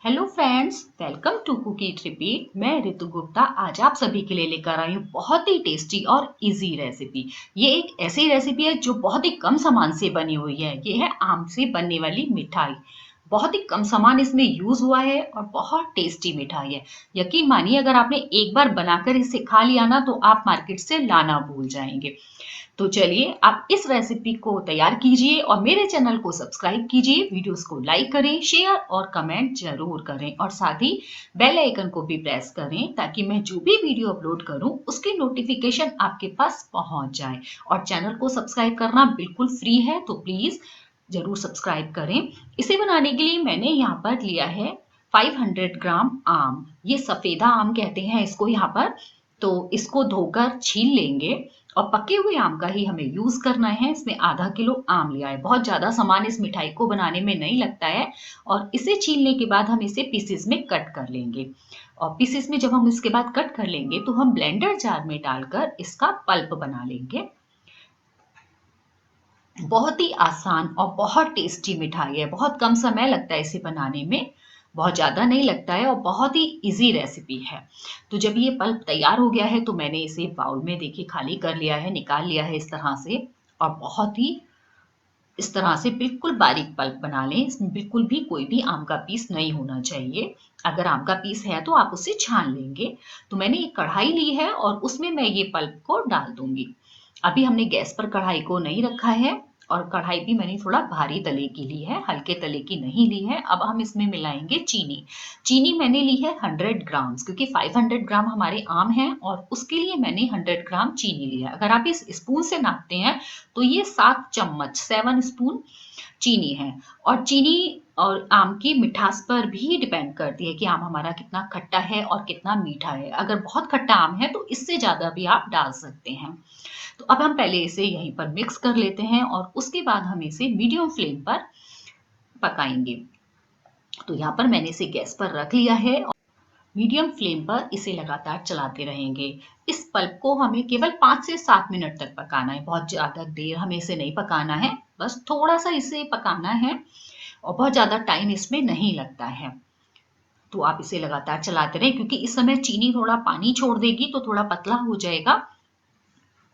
Hello friends, welcome to cookie repeat. मैं ऋतु गुप्ता आज आप सभी के लिए लेकर आई हूँ बहुत ही टेस्टी और इजी रेसिपी। ये एक ऐसी रेसिपी है जो बहुत ही कम सामान से बनी हुई है। ये है आम से बनने वाली मिठाई। बहुत ही कम सामान इसमें यूज हुआ है और बहुत टेस्टी मिठाई है। यकीन मानिए, अगर आपने एक बार बनाकर इसे खा लिया ना तो आप मार्केट से लाना भूल जाएंगे। तो चलिए आप इस रेसिपी को तैयार कीजिए और मेरे चैनल को सब्सक्राइब कीजिए, वीडियोस को लाइक करें, शेयर और कमेंट जरूर करें और साथ ही बेल आइकन को भी प्रेस करें ताकि मैं जो भी वीडियो अपलोड करूं उसकी नोटिफिकेशन आपके पास पहुंच जाए। और चैनल को सब्सक्राइब करना बिल्कुल फ्री है, तो प्लीज जरूर सब्सक्राइब करें। इसे बनाने के लिए मैंने यहाँ पर लिया है 500 ग्राम आम। ये सफेदा आम कहते हैं इसको यहाँ पर। तो इसको धोकर छील लेंगे और पके हुए आम का ही हमें यूज करना है। इसमें आधा किलो आम लिया है, बहुत ज्यादा सामान इस मिठाई को बनाने में नहीं लगता है। और इसे छीलने के बाद हम इसे पीसेस में कट कर लेंगे। और पीसेस में जब हम इसके बाद कट कर लेंगे तो हम ब्लेंडर जार में डालकर इसका पल्प बना लेंगे। बहुत ही आसान और बहुत टेस्टी मिठाई है। बहुत कम समय लगता है इसे बनाने में, बहुत ज्यादा नहीं लगता है और बहुत ही इजी रेसिपी है। तो जब ये पल्प तैयार हो गया है तो मैंने इसे बाउल में देखिए खाली कर लिया है, निकाल लिया है इस तरह से। और बहुत ही इस तरह से बिल्कुल बारीक पल्प बना लें। इसमें बिल्कुल भी कोई भी आम का पीस नहीं होना चाहिए। अगर आम का पीस है तो आप उसे छान लेंगे। तो मैंने एक कढ़ाई ली है और उसमें मैं ये पल्प को डाल दूंगी। अभी हमने गैस पर कढ़ाई को नहीं रखा है और कढ़ाई भी मैंने थोड़ा भारी तले की ली है, हल्के तले की नहीं ली है। अब हम इसमें मिलाएंगे चीनी। चीनी मैंने ली है 100 ग्राम, क्योंकि 500 ग्राम हमारे आम हैं और उसके लिए मैंने 100 ग्राम चीनी लिया है। अगर आप इस स्पून से नापते हैं तो ये 7 चम्मच 7 स्पून चीनी है। और चीनी और आम की मिठास पर भी डिपेंड करती है कि आम हमारा कितना खट्टा है और कितना मीठा है। अगर बहुत खट्टा आम है तो इससे ज्यादा भी आप डाल सकते हैं। तो अब हम पहले इसे यहीं पर मिक्स कर लेते हैं और उसके बाद हम इसे मीडियम फ्लेम पर पकाएंगे। तो यहाँ पर मैंने इसे गैस पर रख लिया है और मीडियम फ्लेम पर इसे लगातार चलाते रहेंगे। इस पल्प को हमें केवल 5 से 7 मिनट तक पकाना है, बहुत ज्यादा देर हमें इसे नहीं पकाना है, बस थोड़ा सा इसे पकाना है और बहुत ज्यादा टाइम इसमें नहीं लगता है। तो आप इसे लगातार चलाते रहें, क्योंकि इस समय चीनी थोड़ा पानी छोड़ देगी तो थोड़ा पतला हो जाएगा।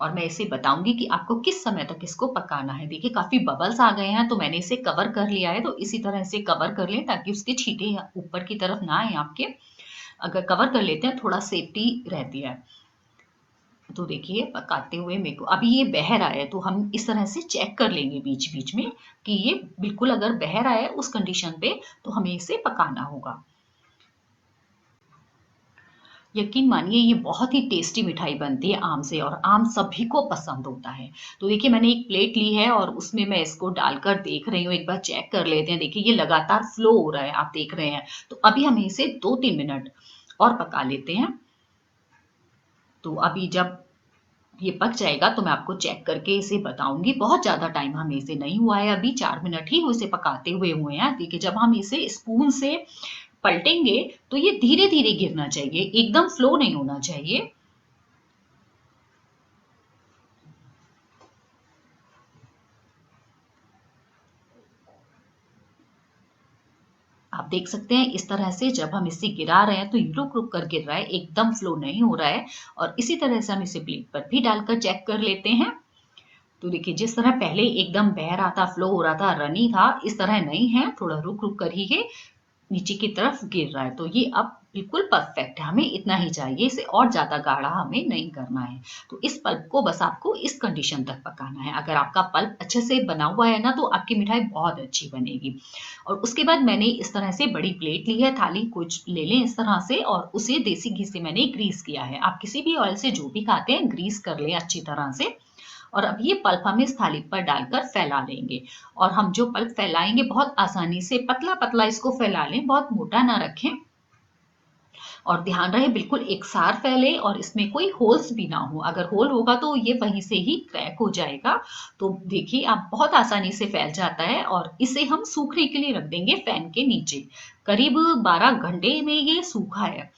और मैं इसे बताऊंगी कि आपको किस समय तक इसको पकाना है। देखिए काफी बबल्स आ गए हैं तो मैंने इसे कवर कर लिया है। तो इसी तरह इसे कवर कर लें ताकि उसके छींटे ऊपर की तरफ ना आए आपके। अगर कवर कर लेते हैं थोड़ा सेफ्टी रहती है। तो देखिए पकाते हुए मेरे को अभी ये बह रहा है, तो हम इस तरह से चेक कर लेंगे बीच बीच में कि ये बिल्कुल अगर बह रहा है उस कंडीशन पे तो हमें इसे पकाना होगा। यकीन मानिए ये बहुत ही टेस्टी मिठाई बनती है आम से और आम सभी को पसंद होता है। तो देखिए मैंने एक प्लेट ली है और उसमें मैं इसको डालकर देख रही हूँ, एक बार चेक कर लेते हैं। देखिए ये लगातार फ्लो हो रहा है, आप देख रहे हैं। तो अभी हमें इसे 2-3 मिनट और पका लेते हैं। तो अभी जब ये पक जाएगा तो मैं आपको चेक करके इसे बताऊंगी। बहुत ज्यादा टाइम हमें इसे नहीं हुआ है, अभी 4 मिनट ही इसे पकाते हुए हैं। देखिए जब हम इसे स्पून से पलटेंगे तो ये धीरे धीरे गिरना चाहिए, एकदम फ्लो नहीं होना चाहिए। आप देख सकते हैं इस तरह से जब हम इसे गिरा रहे हैं तो ये रुक रुक कर गिर रहा है, एकदम फ्लो नहीं हो रहा है। और इसी तरह से हम इसे प्लेट पर भी डालकर चेक कर लेते हैं। तो देखिए जिस तरह पहले एकदम बह रहा था, फ्लो हो रहा था, रनी था, इस तरह नहीं है, थोड़ा रुक रुक कर ही ये नीचे की तरफ गिर रहा है। तो ये अब बिल्कुल परफेक्ट है, हमें इतना ही चाहिए, इसे और ज्यादा गाढ़ा हमें नहीं करना है। तो इस पल्प को बस आपको इस कंडीशन तक पकाना है। अगर आपका पल्प अच्छे से बना हुआ है ना तो आपकी मिठाई बहुत अच्छी बनेगी। और उसके बाद मैंने इस तरह से बड़ी प्लेट ली है, थाली कुछ ले लें इस तरह से, और उसे देसी घी से मैंने ग्रीस किया है। आप किसी भी ऑयल से जो भी खाते हैं ग्रीस कर लें अच्छी तरह से। और अब ये पल्प हम इस थाली पर डालकर फैला लेंगे। और हम जो पल्प फैलाएंगे बहुत आसानी से पतला पतला इसको फैला लें, बहुत मोटा ना रखें। और ध्यान रहे बिल्कुल एक सार फैले और इसमें कोई होल्स भी ना हो। अगर होल होगा तो ये वहीं से ही क्रैक हो जाएगा। तो देखिए आप बहुत आसानी से फैल जाता है और इसे हम सूखने के लिए रख देंगे फैन के नीचे। करीब 12 घंटे में ये सूखा है।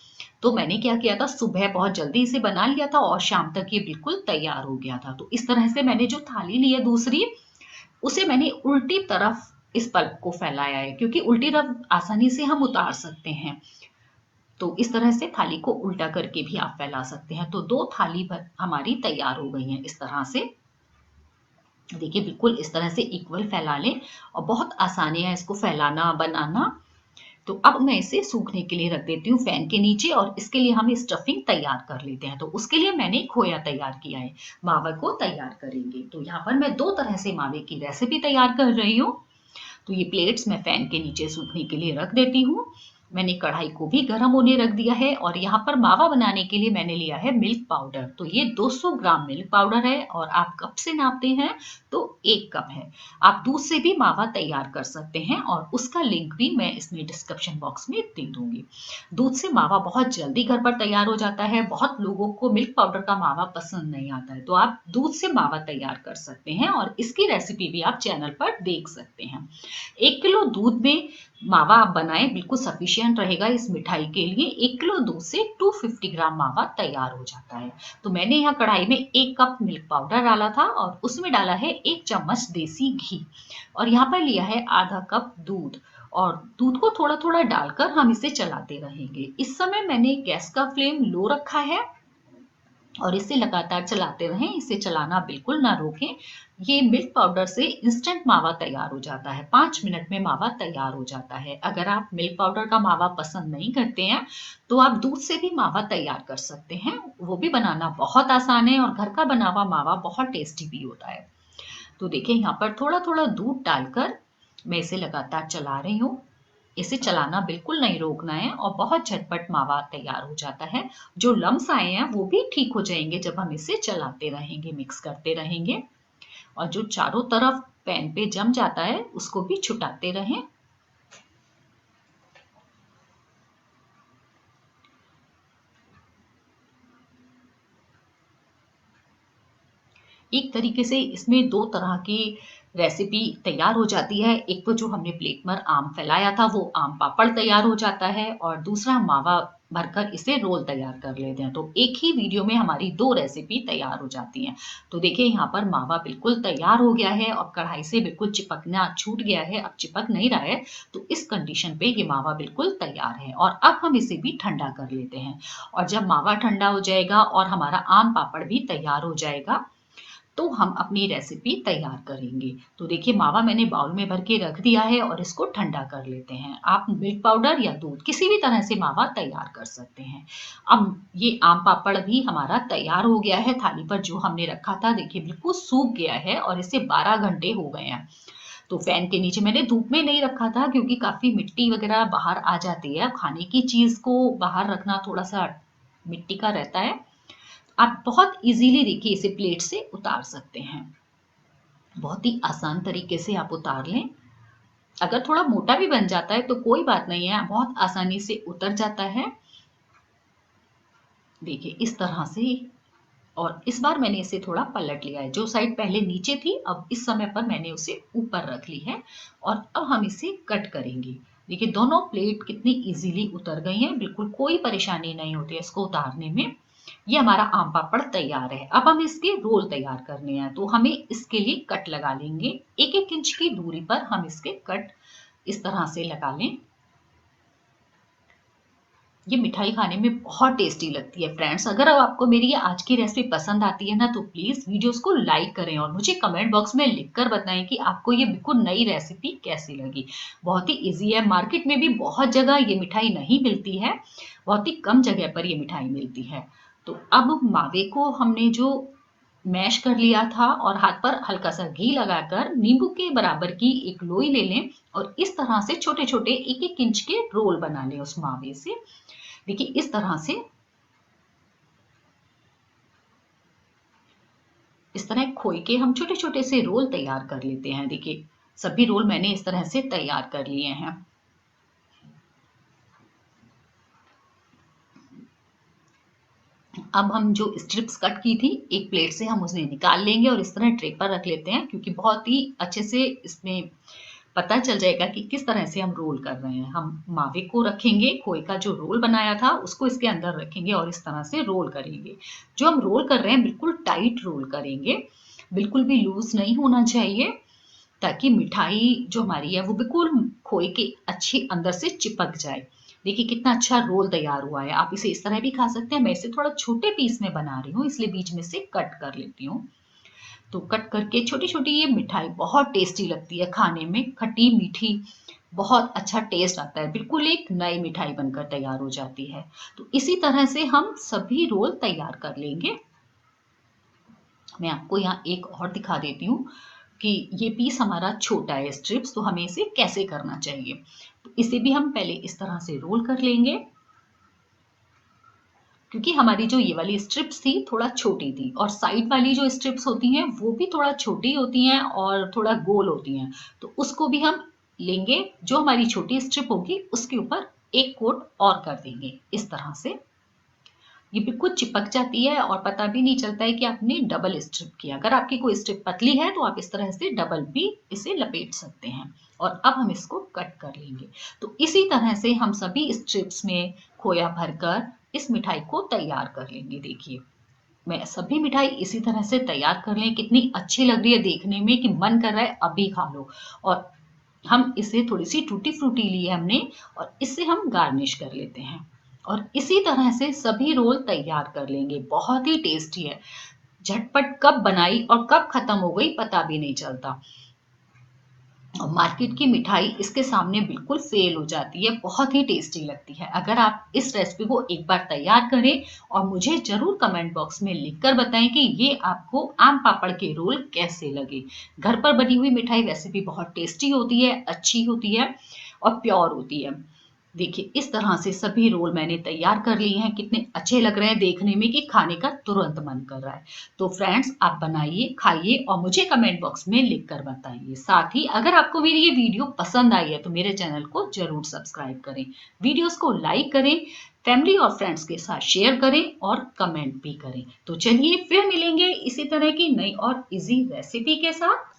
तो मैंने क्या किया था, सुबह बहुत जल्दी इसे बना लिया था और शाम तक ये बिल्कुल तैयार हो गया था। तो इस तरह से मैंने जो थाली ली है दूसरी, उसे मैंने उल्टी तरफ इस पल्प को फैलाया है, क्योंकि उल्टी तरफ आसानी से हम उतार सकते हैं। तो इस तरह से थाली को उल्टा करके भी आप फैला सकते हैं। तो 2 थाली भर हमारी तैयार हो गई हैं इस तरह से। देखिए बिल्कुल इस तरह से इक्वल फैला लें और बहुत आसानी है इसको फैलाना, बनाना। तो अब मैं इसे सूखने के लिए रख देती हूँ फैन के नीचे और इसके लिए हम स्टफिंग तैयार कर लेते हैं। तो उसके लिए मैंने खोया तैयार किया है, मावा को तैयार करेंगे। तो यहाँ पर मैं 2 तरह से मावे की रेसिपी तैयार कर रही हूँ। तो ये प्लेट्स मैं फैन के नीचे सूखने के लिए रख देती हूँ। मैंने कढ़ाई को भी गर्म होने रख दिया है और यहाँ पर मावा बनाने के लिए मैंने लिया है मिल्क पाउडर। तो ये 200 ग्राम मिल्क पाउडर है और आप कप से नापते हैं तो 1 कप है। आप दूध से भी मावा तैयार कर सकते हैं और उसका लिंक भी मैं इसमें डिस्क्रिप्शन बॉक्स में दे दूंगी। दूध से मावा बहुत जल्दी घर पर तैयार हो जाता है। बहुत लोगों को मिल्क पाउडर का मावा पसंद नहीं आता है, तो आप दूध से मावा तैयार कर सकते हैं और इसकी रेसिपी भी आप चैनल पर देख सकते हैं। 1 किलो दूध में मावा आप बनाएं, बिल्कुल सफिशिएंट रहेगा इस मिठाई के लिए। 1 किलो दूध से 250 ग्राम मावा तैयार हो जाता है। तो मैंने यहाँ कढ़ाई में 1 कप मिल्क पाउडर डाला था और उसमें डाला है 1 चम्मच देसी घी और यहाँ पर लिया है आधा कप दूध और दूध को थोड़ा थोड़ा डालकर हम इसे चलाते रहेंगे। इस समय मैंने गैस का फ्लेम लो रखा है और इसे लगातार चलाते रहें, इसे चलाना बिल्कुल ना रोकें। ये मिल्क पाउडर से इंस्टेंट मावा तैयार हो जाता है, 5 मिनट में मावा तैयार हो जाता है। अगर आप मिल्क पाउडर का मावा पसंद नहीं करते हैं तो आप दूध से भी मावा तैयार कर सकते हैं, वो भी बनाना बहुत आसान है और घर का बना हुआ मावा बहुत टेस्टी भी होता है। तो देखिए यहाँ पर थोड़ा थोड़ा दूध डालकर मैं इसे लगातार चला रही हूँ। इसे चलाना बिल्कुल नहीं रोकना है और बहुत झटपट मावा तैयार हो जाता है। जो लम्स आए हैं वो भी ठीक हो जाएंगे जब हम इसे चलाते रहेंगे, मिक्स करते रहेंगे। और जो चारों तरफ पैन पे जम जाता है उसको भी छुटाते रहें। एक तरीके से इसमें 2 तरह की रेसिपी तैयार हो जाती है। एक तो जो हमने प्लेट पर आम फैलाया था वो आम पापड़ तैयार हो जाता है और दूसरा मावा भरकर इसे रोल तैयार कर लेते हैं। तो एक ही वीडियो में हमारी 2 रेसिपी तैयार हो जाती हैं। तो देखिए यहाँ पर मावा बिल्कुल तैयार हो गया है और कढ़ाई से बिल्कुल चिपकना छूट गया है, अब चिपक नहीं रहा है। तो इस कंडीशन पे ये मावा बिल्कुल तैयार है और अब हम इसे भी ठंडा कर लेते हैं। और जब मावा ठंडा हो जाएगा और हमारा आम पापड़ भी तैयार हो जाएगा तो हम अपनी रेसिपी तैयार करेंगे। तो देखिए मावा मैंने बाउल में भर के रख दिया है और इसको ठंडा कर लेते हैं। आप मिल्क पाउडर या दूध किसी भी तरह से मावा तैयार कर सकते हैं। अब ये आम पापड़ भी हमारा तैयार हो गया है। थाली पर जो हमने रखा था देखिए बिल्कुल सूख गया है और इसे 12 घंटे हो गए हैं। तो फैन के नीचे मैंने धूप में नहीं रखा था क्योंकि काफी मिट्टी वगैरह बाहर आ जाती है। खाने की चीज को बाहर रखना थोड़ा सा मिट्टी का रहता है। आप बहुत इजीली देखिए इसे प्लेट से उतार सकते हैं। बहुत ही आसान तरीके से आप उतार लें। अगर थोड़ा मोटा भी बन जाता है तो कोई बात नहीं है, बहुत आसानी से उतर जाता है। देखिए इस तरह से। और इस बार मैंने इसे थोड़ा पलट लिया है, जो साइड पहले नीचे थी अब इस समय पर मैंने उसे ऊपर रख ली है और अब हम इसे कट करेंगे। देखिए दोनों प्लेट कितनी इजीली उतर गई हैं, बिल्कुल कोई परेशानी नहीं होती है इसको उतारने में। ये हमारा आम पापड़ तैयार है। अब हम इसके रोल तैयार करने हैं तो हमें इसके लिए कट लगा लेंगे। 1-1 इंच की दूरी पर हम इसके कट इस तरह से लगा लें। ये मिठाई खाने में बहुत टेस्टी लगती है फ्रेंड्स। अगर अब आपको मेरी ये आज की रेसिपी पसंद आती है ना तो प्लीज वीडियोस को लाइक करें और मुझे कमेंट बॉक्स में लिखकर बताएं कि आपको ये बिल्कुल नई रेसिपी कैसी लगी। बहुत ही इजी है, मार्केट में भी बहुत जगह ये मिठाई नहीं मिलती है, बहुत ही कम जगह पर ये मिठाई मिलती है। तो अब मावे को हमने जो मैश कर लिया था और हाथ पर हल्का सा घी लगाकर नींबू के बराबर की एक लोई ले लें और इस तरह से छोटे छोटे 1-1 इंच के रोल बना लें उस मावे से। देखिए इस तरह से, इस तरह खोई के हम छोटे छोटे से रोल तैयार कर लेते हैं। देखिए सभी रोल मैंने इस तरह से तैयार कर लिए हैं। अब हम जो स्ट्रिप्स कट की थी एक प्लेट से हम उसे निकाल लेंगे और इस तरह ट्रे पर रख लेते हैं, क्योंकि बहुत ही अच्छे से इसमें पता चल जाएगा कि किस तरह से हम रोल कर रहे हैं। हम मावे को रखेंगे, खोए का जो रोल बनाया था उसको इसके अंदर रखेंगे और इस तरह से रोल करेंगे। जो हम रोल कर रहे हैं बिल्कुल टाइट रोल करेंगे, बिल्कुल भी लूज नहीं होना चाहिए। ताकि मिठाई जो हमारी है वो बिल्कुल खोए के अच्छी अंदर से चिपक जाए। देखिए कितना अच्छा रोल तैयार हुआ है। आप इसे इस तरह भी खा सकते हैं। मैं इसे थोड़ा छोटे पीस में बना रही हूँ, इसलिए बीच में से कट कर लेती हूँ। तो कट करके छोटी-छोटी ये मिठाई बहुत टेस्टी लगती है खाने में, खट्टी-मीठी, बहुत अच्छा टेस्ट आता है। बिल्कुल एक नई मिठाई बनकर तैयार हो जाती है। तो इसी तरह से हम सभी रोल तैयार कर लेंगे। मैं आपको यहाँ एक और दिखा देती हूँ कि ये पीस हमारा छोटा है स्ट्रिप्स, तो हमें इसे कैसे करना चाहिए। तो इसे भी हम पहले इस तरह से रोल कर लेंगे, क्योंकि हमारी जो ये वाली स्ट्रिप्स थी थोड़ा छोटी थी और साइड वाली जो स्ट्रिप्स होती हैं वो भी थोड़ा छोटी होती हैं और थोड़ा गोल होती हैं। तो उसको भी हम लेंगे, जो हमारी छोटी स्ट्रिप होगी उसके ऊपर एक कोट और कर देंगे इस तरह से। ये बिल्कुल चिपक जाती है और पता भी नहीं चलता है कि आपने डबल स्ट्रिप किया। अगर आपकी कोई स्ट्रिप पतली है तो आप इस तरह से डबल भी इसे लपेट सकते हैं। और अब हम इसको कट कर लेंगे। तो इसी तरह से हम सभी स्ट्रिप्स में खोया भरकर इस मिठाई को तैयार कर लेंगे। देखिए मैं सभी मिठाई इसी तरह से तैयार कर लें, कितनी अच्छी लग रही है देखने में कि मन कर रहा है अभी खा लो। और हम इसे थोड़ी सी टूटी फ्रूटी ली है हमने और इससे हम गार्निश कर लेते हैं। और इसी तरह से सभी रोल तैयार कर लेंगे। बहुत ही टेस्टी है। झटपट कब बनाई और कब खत्म हो गई पता भी नहीं चलता। और मार्केट की मिठाई इसके सामने बिल्कुल फेल हो जाती है। बहुत ही टेस्टी लगती है। अगर आप इस रेसिपी को एक बार तैयार करें और मुझे जरूर कमेंट बॉक्स में लिखकर बताएं कि ये आपको आम पापड़ के रोल कैसे लगे। घर पर बनी हुई मिठाई वैसे भी बहुत टेस्टी होती है, अच्छी होती है और प्योर होती है। देखिए इस तरह से सभी रोल मैंने तैयार कर लिए हैं। कितने अच्छे लग रहे हैं देखने में कि खाने का तुरंत मन कर रहा है। तो फ्रेंड्स आप बनाइए, खाइए और मुझे कमेंट बॉक्स में लिखकर बताइए। साथ ही अगर आपको मेरी ये वीडियो पसंद आई है तो मेरे चैनल को जरूर सब्सक्राइब करें, वीडियोस को लाइक करें, फैमिली और फ्रेंड्स के साथ शेयर करें और कमेंट भी करें। तो चलिए फिर मिलेंगे इसी तरह की नई और इजी रेसिपी के साथ।